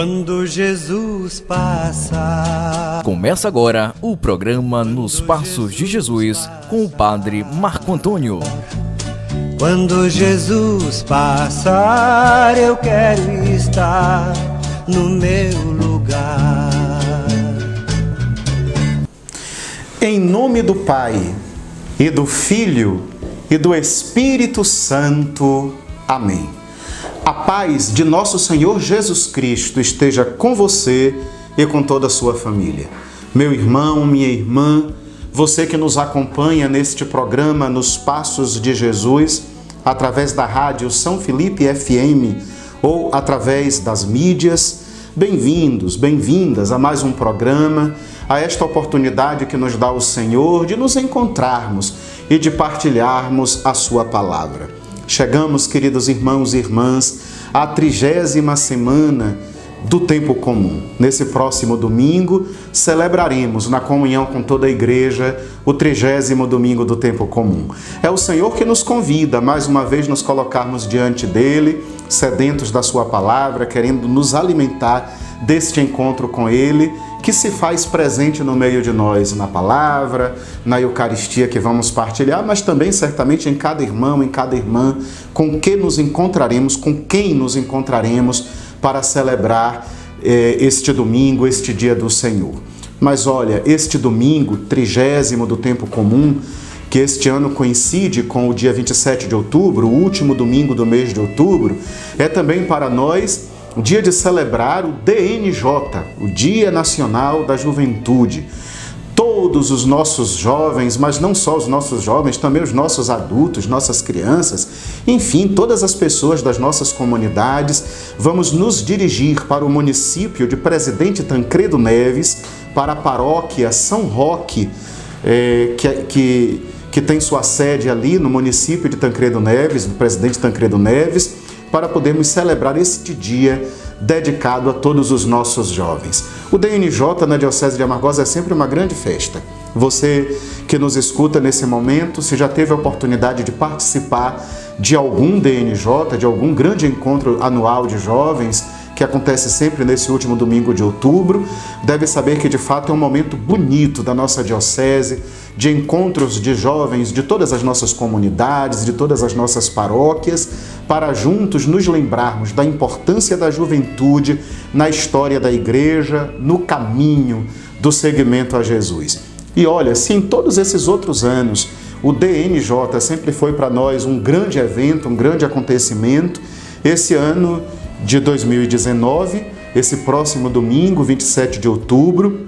Quando Jesus passa. Começa agora o programa Nos Passos de Jesus com o Padre Marco Antônio. Quando Jesus passar, eu quero estar no meu lugar. Em nome do Pai, e do Filho, e do Espírito Santo. Amém. A paz de nosso Senhor Jesus Cristo esteja com você e com toda a sua família. Meu irmão, minha irmã, você que nos acompanha neste programa Nos Passos de Jesus, através da rádio São Felipe FM ou através das mídias, bem-vindos, bem-vindas a mais um programa, a esta oportunidade que nos dá o Senhor de nos encontrarmos e de partilharmos a sua palavra. Chegamos, queridos irmãos e irmãs, à 30ª semana do tempo comum. Nesse próximo domingo, celebraremos na comunhão com toda a igreja o 30º domingo do tempo comum. É o Senhor que nos convida, mais uma vez, nos colocarmos diante dele, sedentos da sua palavra, querendo nos alimentar deste encontro com ele, que se faz presente no meio de nós, na palavra, na Eucaristia que vamos partilhar, mas também certamente em cada irmão, em cada irmã, com quem nos encontraremos para celebrar este domingo, este dia do Senhor. Mas olha, este domingo, 30º do tempo comum, que este ano coincide com o dia 27 de outubro, o último domingo do mês de outubro, é também para nós o dia de celebrar o DNJ, o Dia Nacional da Juventude. Todos os nossos jovens, mas não só os nossos jovens, também os nossos adultos, nossas crianças, enfim, todas as pessoas das nossas comunidades, vamos nos dirigir para o município de Presidente Tancredo Neves, para a paróquia São Roque, que tem sua sede ali no município de Tancredo Neves, do Presidente Tancredo Neves, para podermos celebrar este dia dedicado a todos os nossos jovens. O DNJ na Diocese de Amargosa é sempre uma grande festa. Você que nos escuta nesse momento, se já teve a oportunidade de participar de algum DNJ, de algum grande encontro anual de jovens, que acontece sempre nesse último domingo de outubro, deve saber que de fato é um momento bonito da nossa diocese, de encontros de jovens de todas as nossas comunidades, de todas as nossas paróquias, para juntos nos lembrarmos da importância da juventude na história da igreja, no caminho do seguimento a Jesus. E olha, se em todos esses outros anos o DNJ sempre foi para nós um grande evento, um grande acontecimento, esse ano de 2019, esse próximo domingo, 27 de outubro,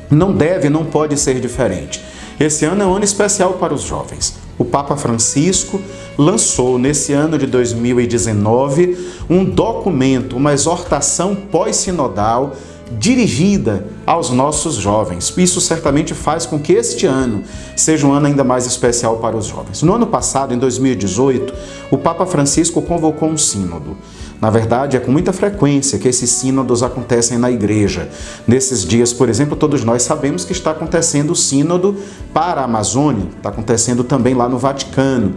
não pode ser diferente. Esse ano é um ano especial para os jovens. O Papa Francisco lançou nesse ano de 2019 um documento, uma exortação pós-sinodal dirigida aos nossos jovens. Isso certamente faz com que este ano seja um ano ainda mais especial para os jovens. No ano passado, em 2018, o Papa Francisco convocou um sínodo. Na verdade, é com muita frequência que esses sínodos acontecem na igreja. Nesses dias, por exemplo, todos nós sabemos que está acontecendo o sínodo para a Amazônia, está acontecendo também lá no Vaticano.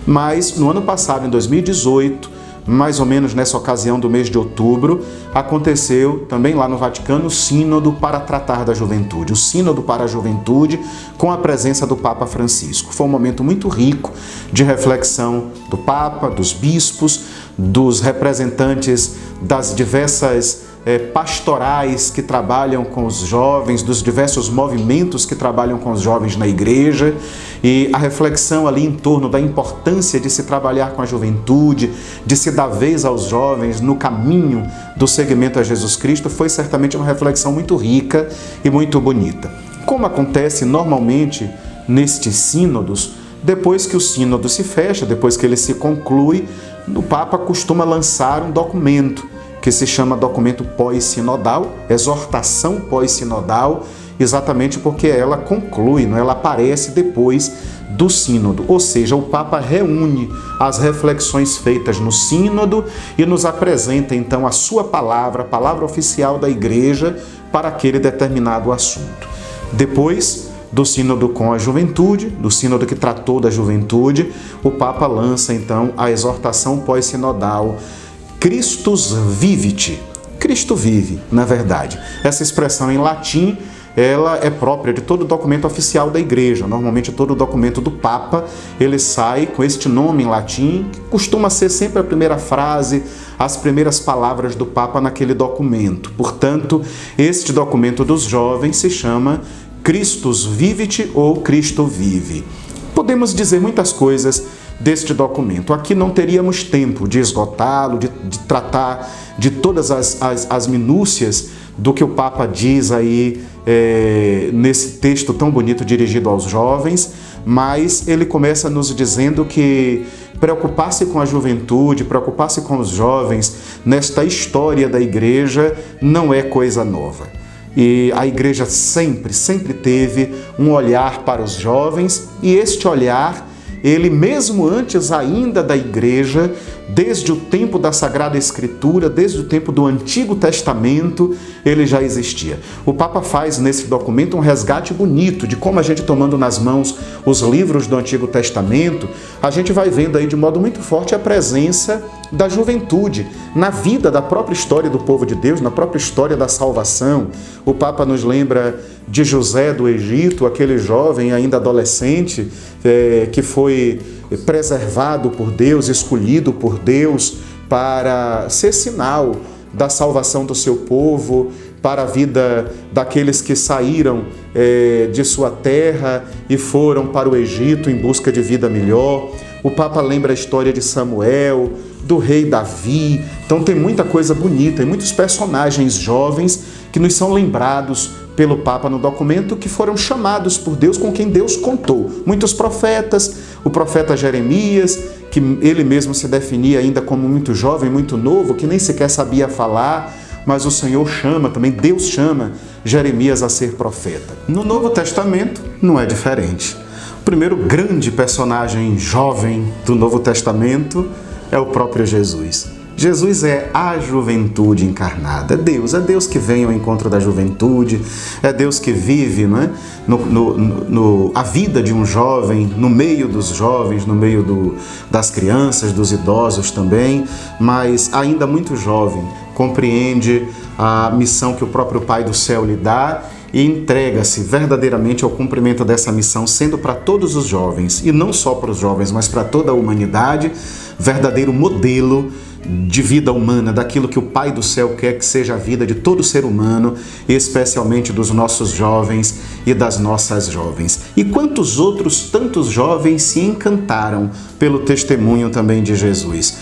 Mas no ano passado, em 2018, mais ou menos nessa ocasião do mês de outubro, aconteceu também lá no Vaticano o sínodo para tratar da juventude, o sínodo para a juventude, com a presença do Papa Francisco. Foi um momento muito rico de reflexão do Papa, dos bispos, dos representantes das diversas pastorais que trabalham com os jovens, dos diversos movimentos que trabalham com os jovens na igreja, e a reflexão ali em torno da importância de se trabalhar com a juventude, de se dar vez aos jovens no caminho do seguimento a Jesus Cristo, foi certamente uma reflexão muito rica e muito bonita. Como acontece normalmente nestes sínodos, depois que o sínodo se fecha, depois que ele se conclui, o Papa costuma lançar um documento que se chama documento pós-sinodal, exortação pós-sinodal, exatamente porque ela conclui, ela aparece depois do sínodo. Ou seja, o Papa reúne as reflexões feitas no sínodo e nos apresenta então a sua palavra, a palavra oficial da igreja para aquele determinado assunto. Depois do sínodo com a juventude, do sínodo que tratou da juventude, o Papa lança então a exortação pós-sinodal Christus Vivit, Cristo vive, na verdade. Essa expressão em latim, ela é própria de todo documento oficial da Igreja. Normalmente todo documento do Papa, ele sai com este nome em latim, que costuma ser sempre a primeira frase, as primeiras palavras do Papa naquele documento. Portanto, este documento dos jovens se chama Christus Vivit ou Cristo Vive. Podemos dizer muitas coisas deste documento. Aqui não teríamos tempo de esgotá-lo, de tratar de todas as minúcias do que o Papa diz aí nesse texto tão bonito dirigido aos jovens, mas ele começa nos dizendo que preocupar-se com a juventude, preocupar-se com os jovens nesta história da Igreja não é coisa nova. E a Igreja sempre teve um olhar para os jovens, e este olhar, ele mesmo antes ainda da Igreja, desde o tempo da Sagrada Escritura, desde o tempo do Antigo Testamento, ele já existia. O Papa faz nesse documento um resgate bonito de como a gente, tomando nas mãos os livros do Antigo Testamento, a gente vai vendo aí de modo muito forte a presença da juventude na vida da própria história do povo de Deus, na própria história da salvação. O Papa nos lembra de José do Egito, aquele jovem ainda adolescente que foi preservado por Deus, escolhido por Deus para ser sinal da salvação do seu povo, para a vida daqueles que saíram de sua terra e foram para o Egito em busca de vida melhor. O Papa lembra a história de Samuel, do rei Davi. Então tem muita coisa bonita e muitos personagens jovens que nos são lembrados pelo Papa no documento, que foram chamados por Deus, com quem Deus contou. Muitos profetas, o profeta Jeremias, que ele mesmo se definia ainda como muito jovem, muito novo, que nem sequer sabia falar, mas o Senhor chama também, Deus chama Jeremias a ser profeta. No Novo Testamento não é diferente. O primeiro grande personagem jovem do Novo Testamento é o próprio Jesus. Jesus é a juventude encarnada, é Deus que vem ao encontro da juventude, é Deus que vive, não é? A vida de um jovem, no meio dos jovens, no meio das crianças, dos idosos também, mas ainda muito jovem, compreende a missão que o próprio Pai do Céu lhe dá e entrega-se verdadeiramente ao cumprimento dessa missão, sendo para todos os jovens, e não só para os jovens, mas para toda a humanidade, verdadeiro modelo de vida humana, daquilo que o Pai do Céu quer que seja a vida de todo ser humano, e especialmente dos nossos jovens e das nossas jovens. E quantos outros tantos jovens se encantaram pelo testemunho também de Jesus.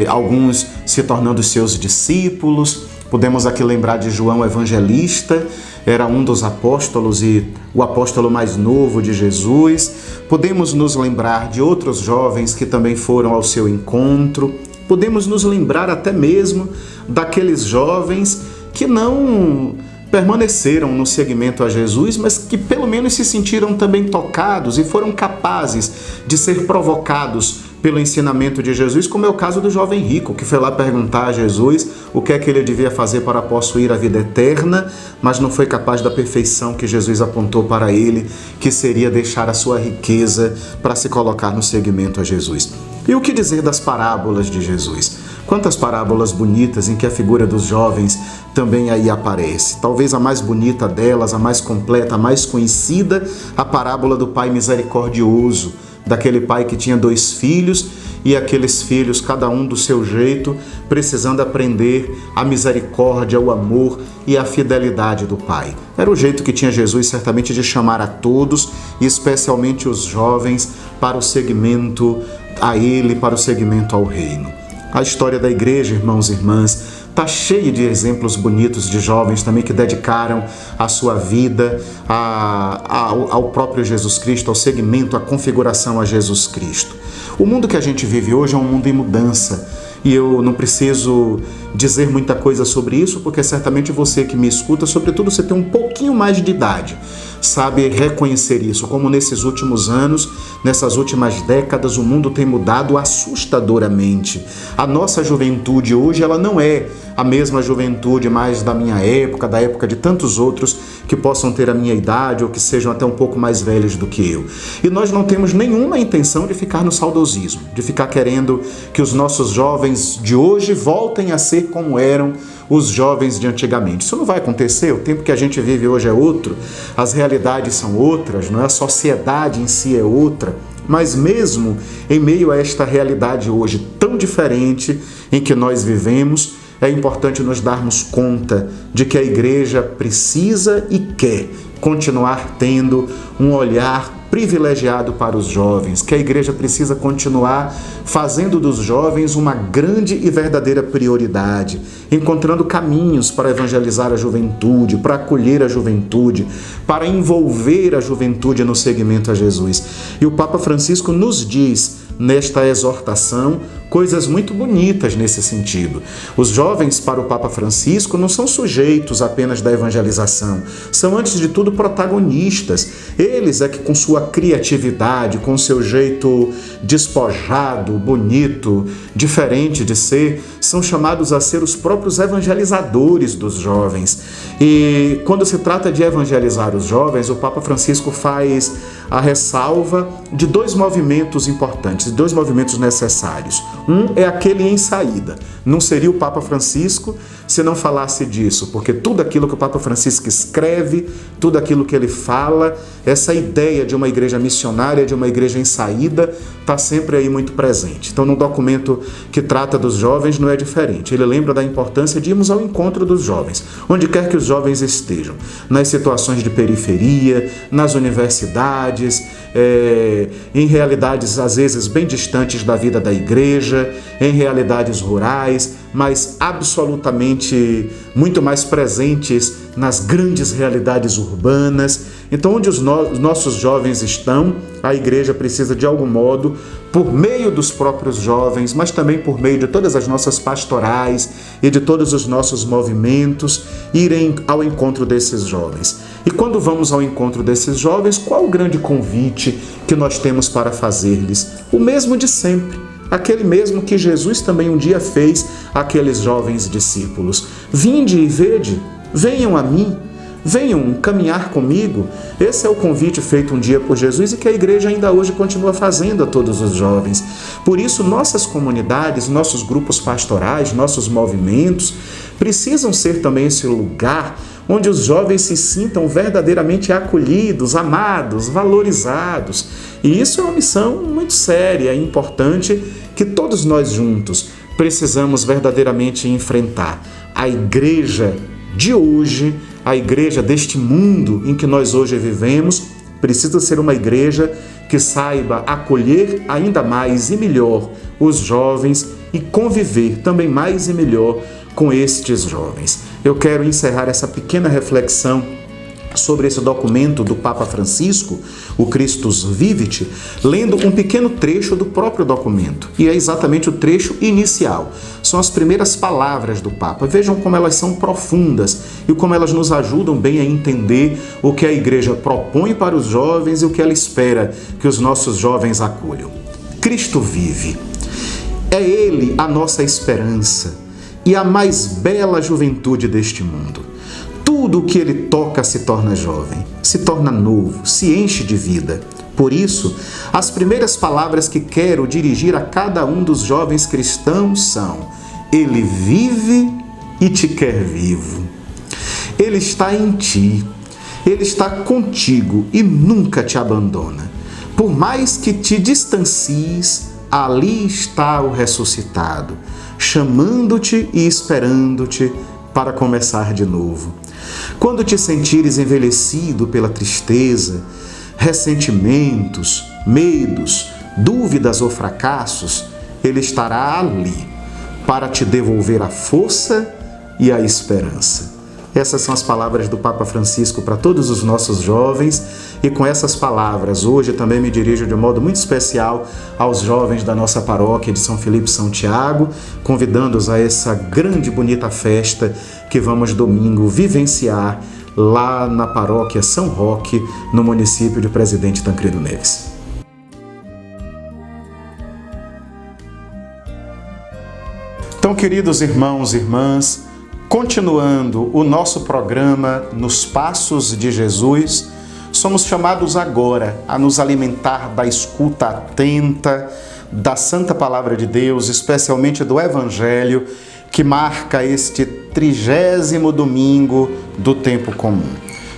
Alguns se tornando seus discípulos. Podemos aqui lembrar de João Evangelista, era um dos apóstolos e o apóstolo mais novo de Jesus. Podemos nos lembrar de outros jovens que também foram ao seu encontro. Podemos nos lembrar até mesmo daqueles jovens que não permaneceram no seguimento a Jesus, mas que pelo menos se sentiram também tocados e foram capazes de ser provocados pelo ensinamento de Jesus, como é o caso do jovem rico, que foi lá perguntar a Jesus o que é que ele devia fazer para possuir a vida eterna, mas não foi capaz da perfeição que Jesus apontou para ele, que seria deixar a sua riqueza para se colocar no seguimento a Jesus. E o que dizer das parábolas de Jesus? Quantas parábolas bonitas em que a figura dos jovens também aí aparece. Talvez a mais bonita delas, a mais completa, a mais conhecida, a parábola do pai misericordioso, daquele pai que tinha 2 filhos e aqueles filhos, cada um do seu jeito, precisando aprender a misericórdia, o amor e a fidelidade do pai. Era o jeito que tinha Jesus certamente de chamar a todos, e especialmente os jovens, para o seguimento a ele, para o seguimento ao reino. A história da igreja, irmãos e irmãs, está cheia de exemplos bonitos de jovens também que dedicaram a sua vida ao próprio Jesus Cristo, ao seguimento, à configuração a Jesus Cristo. O mundo que a gente vive hoje é um mundo em mudança, e eu não preciso dizer muita coisa sobre isso, porque certamente você que me escuta, sobretudo você tem um pouquinho mais de idade, sabe reconhecer isso, como nesses últimos anos, nessas últimas décadas, o mundo tem mudado assustadoramente. A nossa juventude hoje, ela não é a mesma juventude mais da minha época, da época de tantos outros que possam ter a minha idade ou que sejam até um pouco mais velhos do que eu. E nós não temos nenhuma intenção de ficar no saudosismo, de ficar querendo que os nossos jovens de hoje voltem a ser como eram os jovens de antigamente. Isso não vai acontecer, o tempo que a gente vive hoje é outro, as realidades são outras, não é? A sociedade em si é outra, mas mesmo em meio a esta realidade hoje tão diferente em que nós vivemos, é importante nos darmos conta de que a igreja precisa e quer continuar tendo um olhar privilegiado para os jovens, que a igreja precisa continuar fazendo dos jovens uma grande e verdadeira prioridade, encontrando caminhos para evangelizar a juventude, para acolher a juventude, para envolver a juventude no seguimento a Jesus. E o Papa Francisco nos diz nesta exortação coisas muito bonitas nesse sentido. Os jovens, para o Papa Francisco, não são sujeitos apenas da evangelização, são antes de tudo protagonistas. Eles é que com sua criatividade, com seu jeito despojado, bonito, diferente de ser, são chamados a ser os próprios evangelizadores dos jovens. E quando se trata de evangelizar os jovens, o Papa Francisco faz a ressalva de dois movimentos importantes, dois movimentos necessários. Um é aquele em saída. Não seria o Papa Francisco se não falasse disso, porque tudo aquilo que o Papa Francisco escreve, tudo aquilo que ele fala, essa ideia de uma igreja missionária, de uma igreja em saída, está sempre aí muito presente. Então, no documento que trata dos jovens, não é diferente. Ele lembra da importância de irmos ao encontro dos jovens, onde quer que os jovens estejam, nas situações de periferia, nas universidades, em realidades às vezes bem distantes da vida da igreja, em realidades rurais, mas absolutamente muito mais presentes nas grandes realidades urbanas. Então, onde os nossos jovens estão, a igreja precisa, de algum modo, por meio dos próprios jovens, mas também por meio de todas as nossas pastorais e de todos os nossos movimentos, irem ao encontro desses jovens. E quando vamos ao encontro desses jovens, qual o grande convite que nós temos para fazer-lhes? O mesmo de sempre. Aquele mesmo que Jesus também um dia fez àqueles jovens discípulos. Vinde e vede, venham a mim, venham caminhar comigo. Esse é o convite feito um dia por Jesus e que a igreja ainda hoje continua fazendo a todos os jovens. Por isso, nossas comunidades, nossos grupos pastorais, nossos movimentos precisam ser também esse lugar onde os jovens se sintam verdadeiramente acolhidos, amados, valorizados. E isso é uma missão muito séria e importante que todos nós juntos precisamos verdadeiramente enfrentar. A igreja de hoje, a igreja deste mundo em que nós hoje vivemos, precisa ser uma igreja que saiba acolher ainda mais e melhor os jovens e conviver também mais e melhor com estes jovens. Eu quero encerrar essa pequena reflexão sobre esse documento do Papa Francisco, o Christus Vivit, lendo um pequeno trecho do próprio documento. E é exatamente o trecho inicial. São as primeiras palavras do Papa. Vejam como elas são profundas e como elas nos ajudam bem a entender o que a igreja propõe para os jovens e o que ela espera que os nossos jovens acolham. Cristo vive. É Ele a nossa esperança e a mais bela juventude deste mundo. Tudo o que ele toca se torna jovem, se torna novo, se enche de vida. Por isso, as primeiras palavras que quero dirigir a cada um dos jovens cristãos são: Ele vive e te quer vivo. Ele está em ti, Ele está contigo e nunca te abandona. Por mais que te distancies, ali está o ressuscitado, chamando-te e esperando-te para começar de novo. Quando te sentires envelhecido pela tristeza, ressentimentos, medos, dúvidas ou fracassos, Ele estará ali para te devolver a força e a esperança. Essas são as palavras do Papa Francisco para todos os nossos jovens, e com essas palavras hoje também me dirijo de um modo muito especial aos jovens da nossa paróquia de São Felipe e São Tiago, convidando-os a essa grande e bonita festa que vamos domingo vivenciar lá na paróquia São Roque, no município de Presidente Tancredo Neves. Então, queridos irmãos e irmãs, continuando o nosso programa Nos Passos de Jesus, somos chamados agora a nos alimentar da escuta atenta da Santa Palavra de Deus, especialmente do Evangelho, que marca este 30º domingo do tempo comum.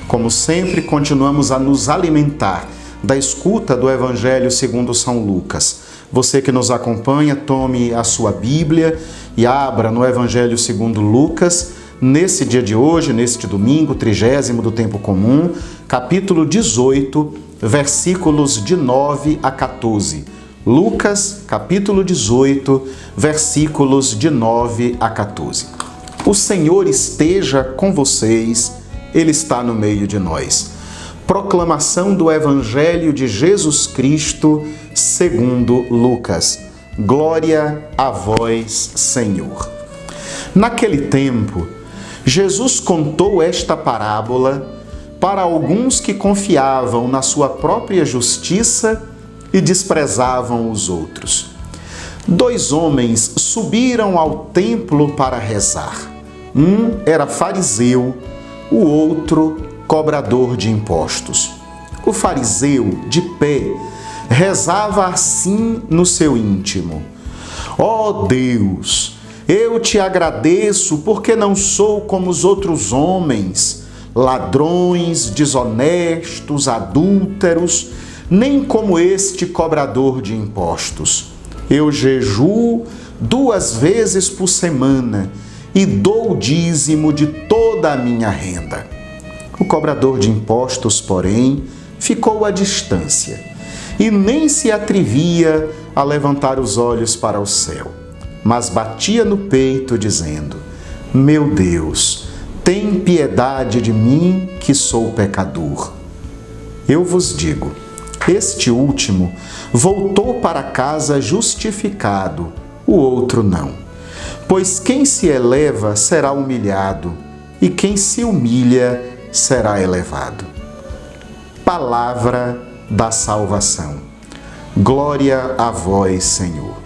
Como sempre, continuamos a nos alimentar da escuta do Evangelho segundo São Lucas. Você que nos acompanha, tome a sua Bíblia e abra no Evangelho segundo Lucas, nesse dia de hoje, neste domingo, 30º do tempo comum, capítulo 18, versículos de 9 a 14. Lucas, capítulo 18, versículos de 9 a 14. O Senhor esteja com vocês, Ele está no meio de nós. Proclamação do Evangelho de Jesus Cristo, segundo Lucas. Glória a vós, Senhor. Naquele tempo, Jesus contou esta parábola para alguns que confiavam na sua própria justiça e desprezavam os outros. 2 homens subiram ao templo para rezar. Um era fariseu, o outro cobrador de impostos. O fariseu, de pé, rezava assim no seu íntimo: ó Deus, eu te agradeço porque não sou como os outros homens, ladrões, desonestos, adúlteros, nem como este cobrador de impostos. Eu jejuo 2 vezes por semana e dou o dízimo de toda a minha renda. O cobrador de impostos, porém, ficou à distância e nem se atrevia a levantar os olhos para o céu, mas batia no peito, dizendo: meu Deus, tem piedade de mim, que sou pecador. Eu vos digo, este último voltou para casa justificado, o outro não. Pois quem se eleva será humilhado, e quem se humilha será elevado. Palavra da salvação. Glória a vós, Senhor.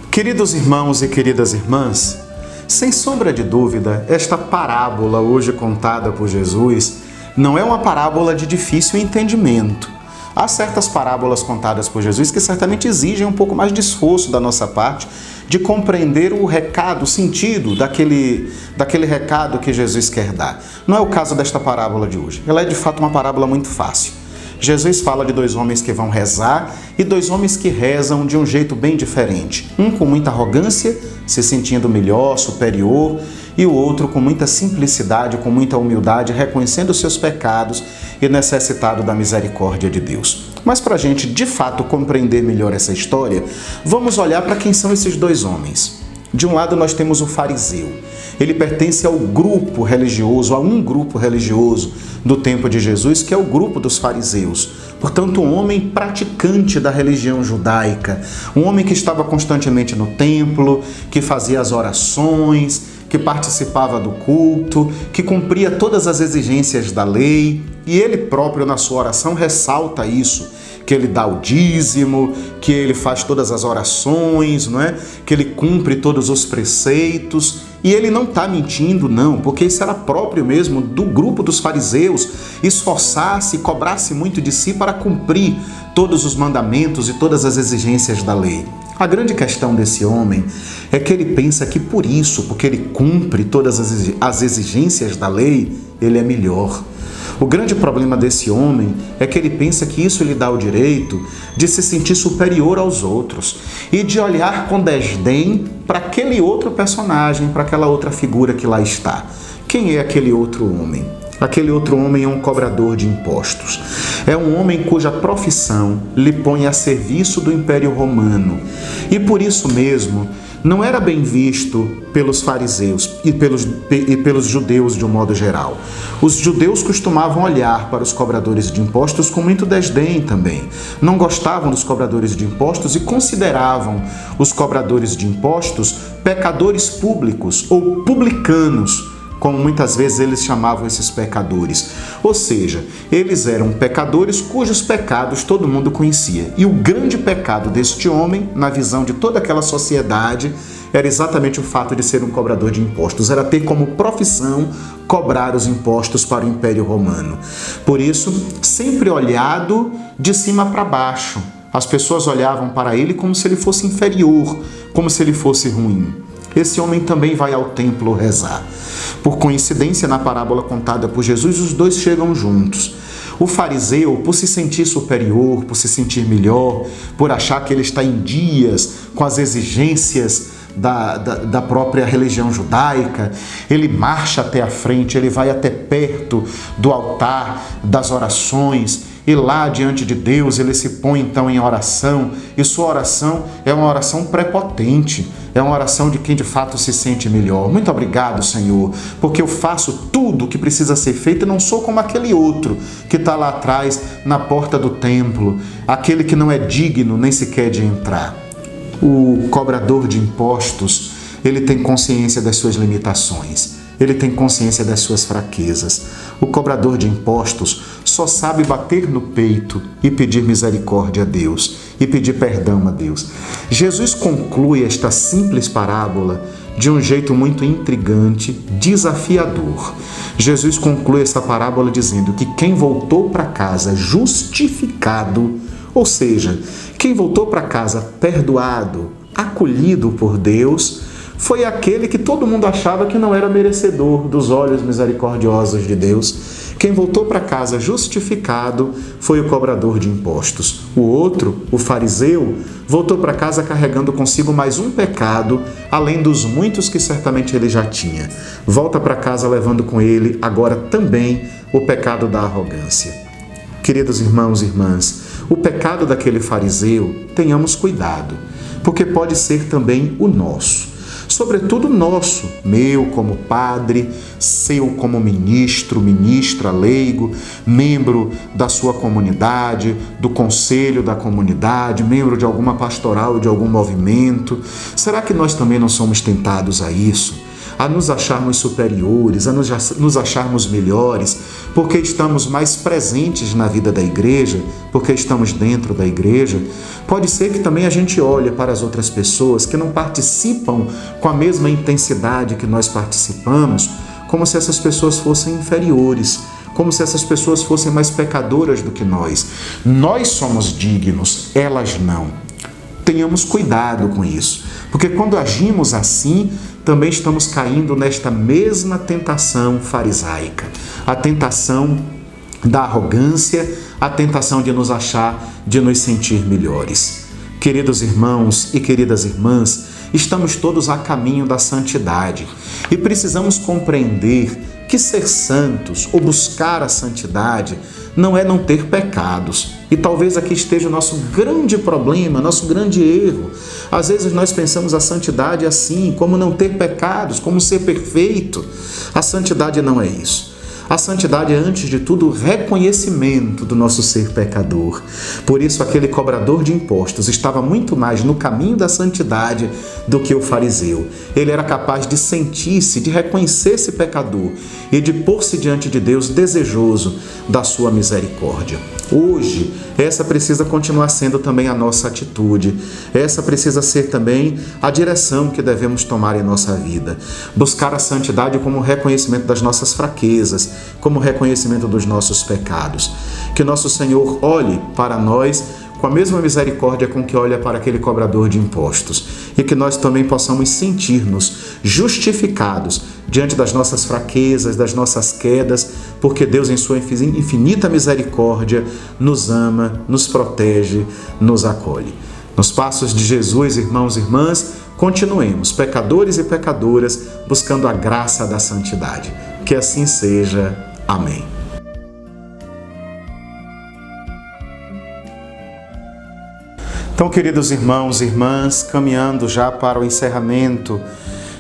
Queridos irmãos e queridas irmãs, sem sombra de dúvida, esta parábola hoje contada por Jesus não é uma parábola de difícil entendimento. Há certas parábolas contadas por Jesus que certamente exigem um pouco mais de esforço da nossa parte de compreender o recado, o sentido daquele recado que Jesus quer dar. Não é o caso desta parábola de hoje. Ela é de fato uma parábola muito fácil. Jesus fala de 2 homens que vão rezar e 2 homens que rezam de um jeito bem diferente. Um com muita arrogância, se sentindo melhor, superior, e o outro com muita simplicidade, com muita humildade, reconhecendo os seus pecados e necessitado da misericórdia de Deus. Mas para a gente, de fato, compreender melhor essa história, vamos olhar para quem são esses 2 homens. De um lado nós temos o fariseu. Ele pertence ao grupo religioso, a um grupo religioso do tempo de Jesus, que é o grupo dos fariseus. Portanto, um homem praticante da religião judaica, um homem que estava constantemente no templo, que fazia as orações, que participava do culto, que cumpria todas as exigências da lei, e ele próprio na sua oração ressalta isso, que ele dá o dízimo, que ele faz todas as orações, não é? Que ele cumpre todos os preceitos, e ele não está mentindo não, porque isso era próprio mesmo do grupo dos fariseus, esforçar-se e cobrar-se muito de si para cumprir todos os mandamentos e todas as exigências da lei. A grande questão desse homem é que ele pensa que por isso, porque ele cumpre todas as exigências da lei, ele é melhor. O grande problema desse homem é que ele pensa que isso lhe dá o direito de se sentir superior aos outros e de olhar com desdém para aquele outro personagem, para aquela outra figura que lá está. Quem é aquele outro homem? Aquele outro homem é um cobrador de impostos. É um homem cuja profissão lhe põe a serviço do Império Romano. E por isso mesmo, não era bem visto pelos fariseus e pelos judeus de um modo geral. Os judeus costumavam olhar para os cobradores de impostos com muito desdém também. Não gostavam dos cobradores de impostos e consideravam os cobradores de impostos pecadores públicos ou publicanos, como muitas vezes eles chamavam esses pecadores. Ou seja, eles eram pecadores cujos pecados todo mundo conhecia. E o grande pecado deste homem, na visão de toda aquela sociedade, era exatamente o fato de ser um cobrador de impostos. Era ter como profissão cobrar os impostos para o Império Romano. Por isso, sempre olhado de cima para baixo. As pessoas olhavam para ele como se ele fosse inferior, como se ele fosse ruim. esse homem também vai ao templo rezar. Por coincidência, na parábola contada por Jesus, os dois chegam juntos. O fariseu, por se sentir superior, por se sentir melhor, por achar que ele está em dias com as exigências da própria religião judaica, ele marcha até a frente, ele vai até perto do altar das orações, e lá diante de Deus ele se põe então em oração, e sua oração é uma oração prepotente, é uma oração de quem de fato se sente melhor. Muito obrigado, Senhor, porque eu faço tudo o que precisa ser feito e não sou como aquele outro que está lá atrás na porta do templo, aquele que não é digno nem sequer de entrar. O cobrador de impostos, ele tem consciência das suas limitações, ele tem consciência das suas fraquezas. O cobrador de impostos só sabe bater no peito e pedir misericórdia a Deus e pedir perdão a Deus. Jesus conclui esta simples parábola de um jeito muito intrigante, desafiador. Jesus conclui essa parábola dizendo que quem voltou para casa justificado, ou seja, quem voltou para casa perdoado, acolhido por Deus, foi aquele que todo mundo achava que não era merecedor dos olhos misericordiosos de Deus. Quem voltou para casa justificado foi o cobrador de impostos. O outro, o fariseu, voltou para casa carregando consigo mais um pecado, além dos muitos que certamente ele já tinha. Volta para casa levando com ele agora também o pecado da arrogância. Queridos irmãos e irmãs, o pecado daquele fariseu, tenhamos cuidado, porque pode ser também o nosso. Sobretudo nosso, meu como padre, seu como ministro, ministra, leigo, membro da sua comunidade, do conselho da comunidade, membro de alguma pastoral, de algum movimento. Será que nós também não somos tentados a isso? A nos acharmos superiores, a nos acharmos melhores, porque estamos mais presentes na vida da igreja, porque estamos dentro da igreja? Pode ser que também a gente olhe para as outras pessoas que não participam com a mesma intensidade que nós participamos, como se essas pessoas fossem inferiores, como se essas pessoas fossem mais pecadoras do que nós. Nós somos dignos, elas não. Tenhamos cuidado com isso, porque quando agimos assim, também estamos caindo nesta mesma tentação farisaica, a tentação da arrogância, a tentação de nos achar, de nos sentir melhores. Queridos irmãos e queridas irmãs, estamos todos a caminho da santidade e precisamos compreender que ser santos ou buscar a santidade não é não ter pecados. E talvez aqui esteja o nosso grande problema, nosso grande erro. Às vezes nós pensamos a santidade assim, como não ter pecados, como ser perfeito. A santidade não é isso. A santidade é, antes de tudo, o reconhecimento do nosso ser pecador. Por isso, aquele cobrador de impostos estava muito mais no caminho da santidade do que o fariseu. Ele era capaz de sentir-se, de reconhecer-se pecador e de pôr-se diante de Deus desejoso da sua misericórdia. Hoje, essa precisa continuar sendo também a nossa atitude. Essa precisa ser também a direção que devemos tomar em nossa vida. Buscar a santidade como reconhecimento das nossas fraquezas, como reconhecimento dos nossos pecados. Que nosso Senhor olhe para nós com a mesma misericórdia com que olha para aquele cobrador de impostos, e que nós também possamos sentir-nos justificados diante das nossas fraquezas, das nossas quedas, porque Deus, em sua infinita misericórdia, nos ama, nos protege, nos acolhe. Nos passos de Jesus, irmãos e irmãs, continuemos, pecadores e pecadoras, buscando a graça da santidade. Que assim seja. Amém. Então, queridos irmãos e irmãs, caminhando já para o encerramento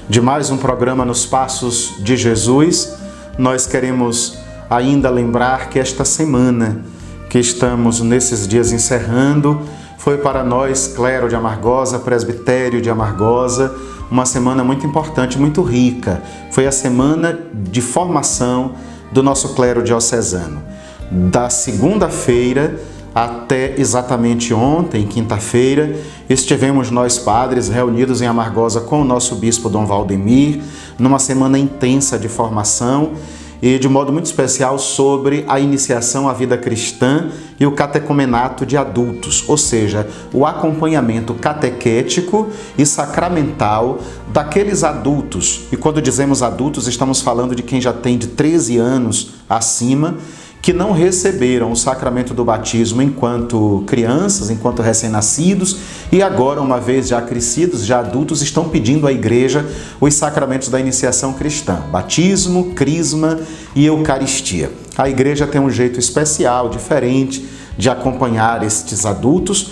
de mais um programa Nos Passos de Jesus, nós queremos ainda lembrar que esta semana que estamos nesses dias encerrando foi para nós, clero de Amargosa, presbitério de Amargosa, uma semana muito importante, muito rica. Foi a semana de formação do nosso clero diocesano. Da segunda-feira até exatamente ontem, quinta-feira, estivemos nós padres reunidos em Amargosa com o nosso bispo Dom Valdemir, numa semana intensa de formação, e de modo muito especial sobre a iniciação à vida cristã e o catecumenato de adultos, ou seja, o acompanhamento catequético e sacramental daqueles adultos. E quando dizemos adultos, estamos falando de quem já tem de 13 anos acima, que não receberam o sacramento do batismo enquanto crianças, enquanto recém-nascidos, e agora, uma vez já crescidos, já adultos, estão pedindo à igreja os sacramentos da iniciação cristã: batismo, crisma e eucaristia. A igreja tem um jeito especial, diferente, de acompanhar estes adultos,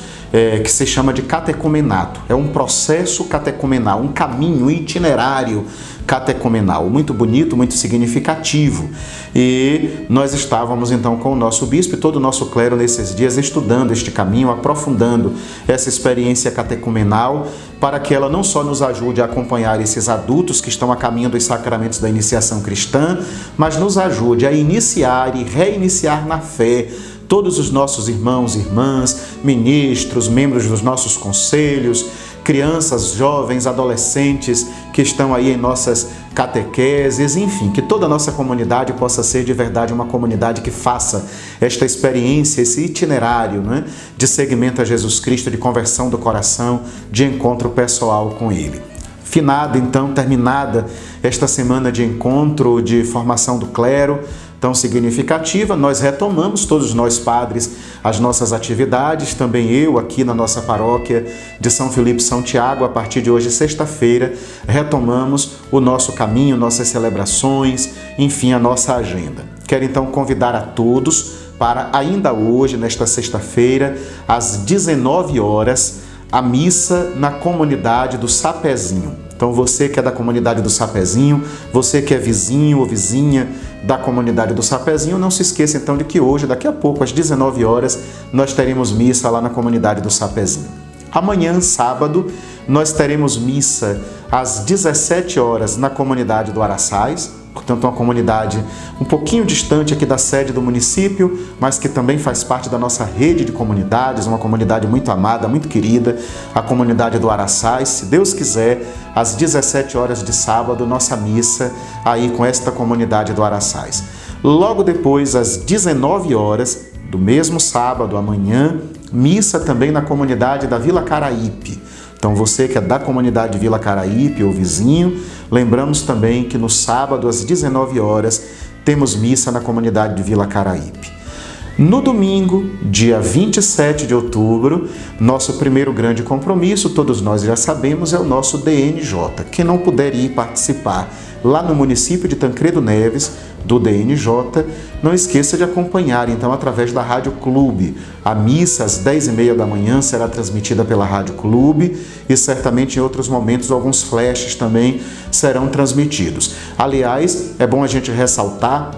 que se chama de catecumenato. É um processo catecumenal, um caminho, um itinerário catecumenal, muito bonito, muito significativo. E nós estávamos então com o nosso bispo e todo o nosso clero nesses dias estudando este caminho, aprofundando essa experiência catecumenal, para que ela não só nos ajude a acompanhar esses adultos que estão a caminho dos sacramentos da iniciação cristã, mas nos ajude a iniciar e reiniciar na fé todos os nossos irmãos e irmãs, ministros, membros dos nossos conselhos, crianças, jovens, adolescentes que estão aí em nossas catequeses, enfim, que toda a nossa comunidade possa ser de verdade uma comunidade que faça esta experiência, esse itinerário, né, de seguimento a Jesus Cristo, de conversão do coração, de encontro pessoal com Ele. Finada, então, terminada esta semana de encontro, de formação do clero, tão significativa, nós retomamos, todos nós padres, as nossas atividades, também eu aqui na nossa paróquia de São Filipe São Tiago, a partir de hoje, sexta-feira, retomamos o nosso caminho, nossas celebrações, enfim, a nossa agenda. Quero então convidar a todos para ainda hoje, nesta sexta-feira, às 19 horas, a missa na comunidade do Sapezinho. Então você que é da comunidade do Sapezinho, você que é vizinho ou vizinha da comunidade do Sapezinho, não se esqueça então de que hoje, daqui a pouco, às 19 horas, nós teremos missa lá na comunidade do Sapezinho. Amanhã, sábado, nós teremos missa às 17 horas na comunidade do Araçais, portanto uma comunidade um pouquinho distante aqui da sede do município, mas que também faz parte da nossa rede de comunidades, uma comunidade muito amada, muito querida, a comunidade do Araçais. Se Deus quiser, às 17 horas de sábado, nossa missa aí com esta comunidade do Araçais. Logo depois, às 19 horas do mesmo sábado, amanhã, missa também na comunidade da Vila Caraípe. Então você que é da comunidade Vila Caraípe ou vizinho, lembramos também que no sábado às 19 horas temos missa na comunidade de Vila Caraípe. No domingo, dia 27 de outubro, nosso primeiro grande compromisso, todos nós já sabemos, é o nosso DNJ. Quem não puder ir participar lá no município de Tancredo Neves, do DNJ, não esqueça de acompanhar, então, através da Rádio Clube. A missa, às 10h30 da manhã, será transmitida pela Rádio Clube e, certamente, em outros momentos, alguns flashes também serão transmitidos. Aliás, é bom a gente ressaltar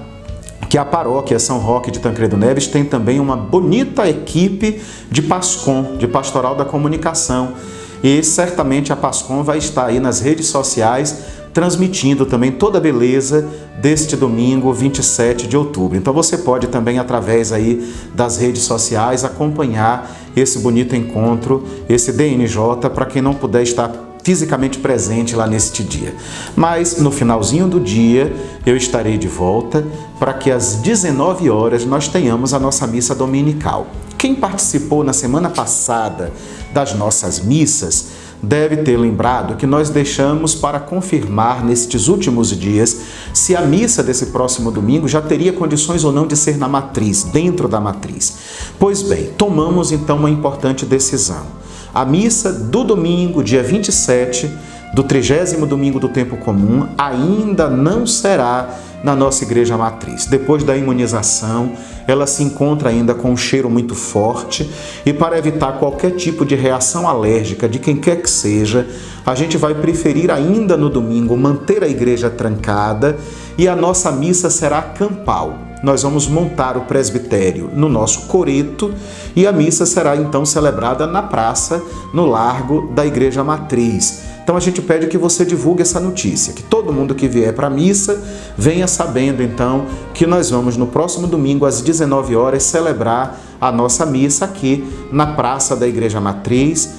que a paróquia São Roque de Tancredo Neves tem também uma bonita equipe de PASCOM, de Pastoral da Comunicação. E, certamente, a PASCOM vai estar aí nas redes sociais transmitindo também toda a beleza deste domingo 27 de outubro. Então você pode também, através aí das redes sociais, acompanhar esse bonito encontro, esse DNJ, para quem não puder estar fisicamente presente lá neste dia. Mas no finalzinho do dia eu estarei de volta para que às 19 horas nós tenhamos a nossa missa dominical. Quem participou na semana passada das nossas missas deve ter lembrado que nós deixamos para confirmar nestes últimos dias se a missa desse próximo domingo já teria condições ou não de ser na matriz, dentro da matriz. Pois bem, tomamos então uma importante decisão. A missa do domingo, dia 27, do 30º domingo do tempo comum, ainda não será na nossa igreja matriz. Depois da imunização, ela se encontra ainda com um cheiro muito forte e para evitar qualquer tipo de reação alérgica de quem quer que seja, a gente vai preferir ainda no domingo manter a igreja trancada e a nossa missa será campal. Nós vamos montar o presbitério no nosso coreto e a missa será então celebrada na praça, no largo da igreja matriz. Então a gente pede que você divulgue essa notícia, que todo mundo que vier para a missa venha sabendo então que nós vamos no próximo domingo às 19 horas celebrar a nossa missa aqui na praça da Igreja Matriz,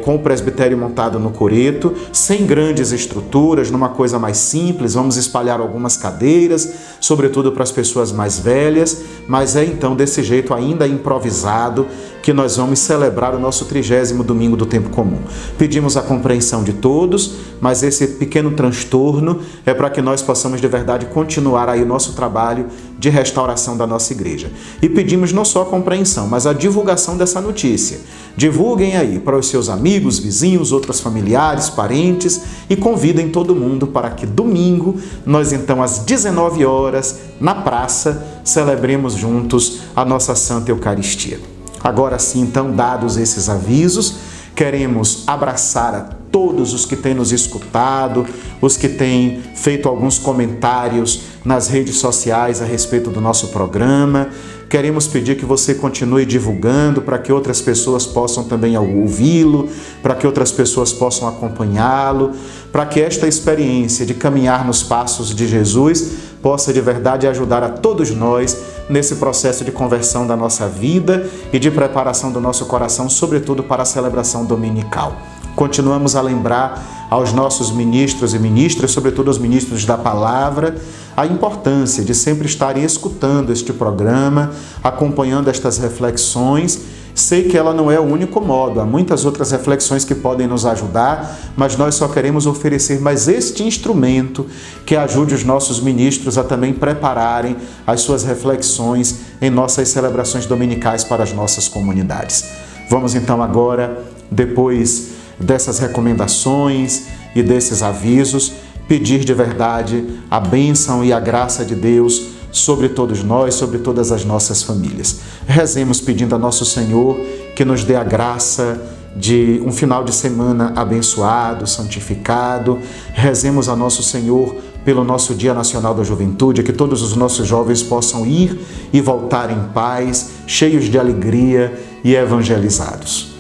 com o presbitério montado no coreto, sem grandes estruturas, numa coisa mais simples. Vamos espalhar algumas cadeiras, sobretudo para as pessoas mais velhas, mas é então desse jeito ainda improvisado que nós vamos celebrar o nosso 30º domingo do tempo comum. Pedimos a compreensão de todos, mas esse pequeno transtorno é para que nós possamos de verdade continuar aí o nosso trabalho de restauração da nossa igreja. E pedimos não só a compreensão, mas a divulgação dessa notícia. Divulguem aí para os seus amigos, vizinhos, outros familiares, parentes e convidem todo mundo para que domingo nós então às 19 horas na praça celebremos juntos a nossa Santa Eucaristia. Agora sim, então, dados esses avisos, queremos abraçar a todos os que têm nos escutado, os que têm feito alguns comentários nas redes sociais a respeito do nosso programa. Queremos pedir que você continue divulgando para que outras pessoas possam também ouvi-lo, para que outras pessoas possam acompanhá-lo, para que esta experiência de caminhar nos passos de Jesus possa de verdade ajudar a todos nós nesse processo de conversão da nossa vida e de preparação do nosso coração, sobretudo para a celebração dominical. Continuamos a lembrar aos nossos ministros e ministras, sobretudo aos ministros da palavra, a importância de sempre estarem escutando este programa, acompanhando estas reflexões. Sei que ela não é o único modo, há muitas outras reflexões que podem nos ajudar, mas nós só queremos oferecer mais este instrumento que ajude os nossos ministros a também prepararem as suas reflexões em nossas celebrações dominicais para as nossas comunidades. Vamos então agora, depois dessas recomendações e desses avisos, pedir de verdade a bênção e a graça de Deus sobre todos nós, sobre todas as nossas famílias. Rezemos pedindo a nosso Senhor que nos dê a graça de um final de semana abençoado, santificado. Rezemos a nosso Senhor pelo nosso Dia Nacional da Juventude, que todos os nossos jovens possam ir e voltar em paz, cheios de alegria e evangelizados.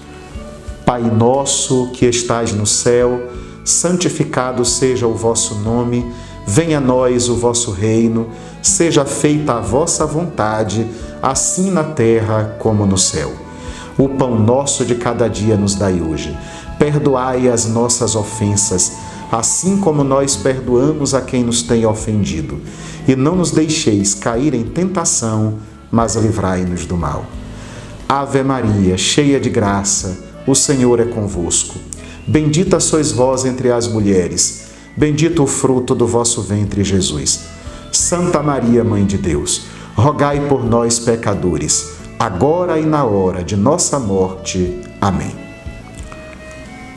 Pai nosso que estais no céu, santificado seja o vosso nome, venha a nós o vosso reino, seja feita a vossa vontade, assim na terra como no céu. O pão nosso de cada dia nos dai hoje. Perdoai as nossas ofensas, assim como nós perdoamos a quem nos tem ofendido. E não nos deixeis cair em tentação, mas livrai-nos do mal. Ave Maria, cheia de graça, o Senhor é convosco. Bendita sois vós entre as mulheres, bendito o fruto do vosso ventre, Jesus. Santa Maria, Mãe de Deus, rogai por nós, pecadores, agora e na hora de nossa morte. Amém.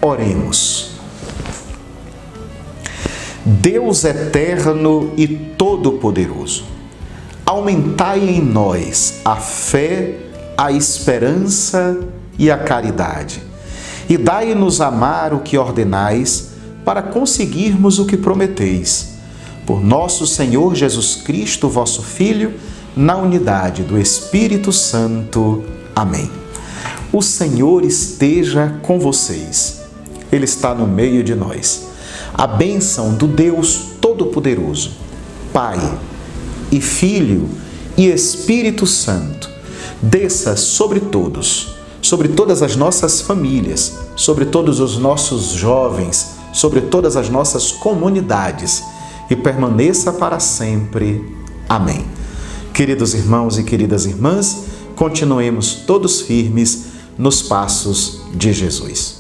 Oremos. Deus eterno e todo-poderoso, aumentai em nós a fé, a esperança e a caridade, e dai-nos amar o que ordenais, para conseguirmos o que prometeis. Por nosso Senhor Jesus Cristo, vosso Filho, na unidade do Espírito Santo. Amém. O Senhor esteja com vocês. Ele está no meio de nós. A bênção do Deus Todo-Poderoso, Pai e Filho e Espírito Santo, desça sobre todos, sobre todas as nossas famílias, sobre todos os nossos jovens, sobre todas as nossas comunidades e permaneça para sempre. Amém. Queridos irmãos e queridas irmãs, continuemos todos firmes nos passos de Jesus.